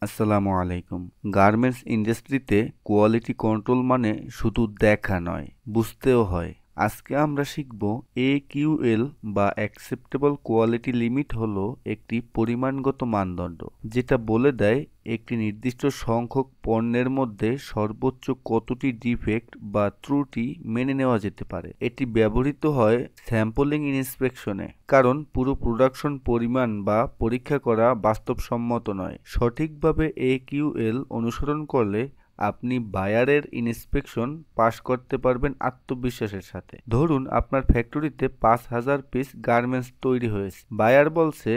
আসসালামু আলাইকুম। গার্মেন্টস ইন্ডাস্ট্রিতে কোয়ালিটি কন্ট্রোল মানে শুধু দেখা নয়, বুঝতেও হয়। আজকে আমরা শিখব AQL বা অ্যাকসেপ্টেবল কোয়ালিটি লিমিট হলো একটি পরিমাণগত মানদণ্ড, যেটা বলে দেয় একটি নির্দিষ্ট সংখ্যক পণ্যের মধ্যে সর্বোচ্চ কতটি ডিফেক্ট বা ত্রুটি মেনে নেওয়া যেতে পারে। এটি ব্যবহৃত হয় স্যাম্পলিং ইন্সপেকশনে, কারণ পুরো প্রোডাকশন পরিমাণ বা পরীক্ষা করা বাস্তবসম্মত নয়। সঠিকভাবে AQL অনুসরণ করলে আপনি বায়ারের ইন্সপেকশন পাস করতে পারবেন আত্মবিশ্বাসের সাথে। ধরুন আপনার ফ্যাক্টরিতে ৫,০০০ পিস গার্মেন্টস তৈরি হয়েছে। বায়ার বলছে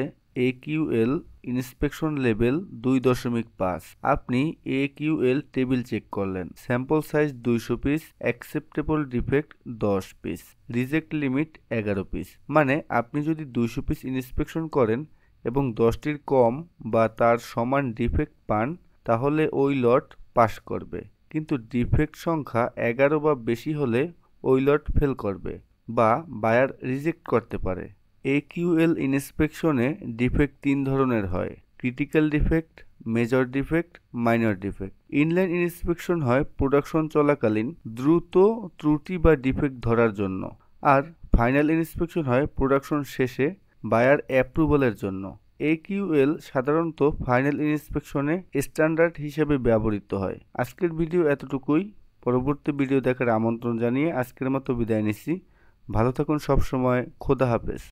AQL ইন্সপেকশন লেভেল ২.৫। আপনি AQL টেবিল চেক করলেন, sample size ২০০ piece, acceptable defect ১০ piece, reject limit ১১ piece. মানে আপনি যদি ২০০ পিস ইন্সপেকশন করেন এবং ১০টির কম বা তার সমান ডিফেক্ট পান, তাহলে ওই লট পাস করবে। কিন্তু ডিফেক্ট সংখ্যা ১১ বা বেশি হলে ওই লট ফেল করবে বা বায়ার রিজেক্ট করতে পারে। AQL ইন্সপেকশনে ডিফেক্ট ৩ ধরনের হয়: critical defect, major defect, minor defect. Inline inspection হয় প্রোডাকশন চলাকালীন দ্রুত ত্রুটি বা ডিফেক্ট ধরার জন্য, আর ফাইনাল ইন্সপেকশন হয় প্রোডাকশন শেষে বায়ার অ্যাপ্রুভালের জন্য। AQL সাধারণত ফাইনাল ইন্সপেকশনে স্ট্যান্ডার্ড হিসেবে ব্যবহৃত হয়। আজকের ভিডিও এতটুকুই। পরবর্তী ভিডিও দেখার আমন্ত্রণ জানিয়ে আজকের মতো বিদায় নিচ্ছি। ভালো থাকুন সবসময়। খোদা হাফেজ।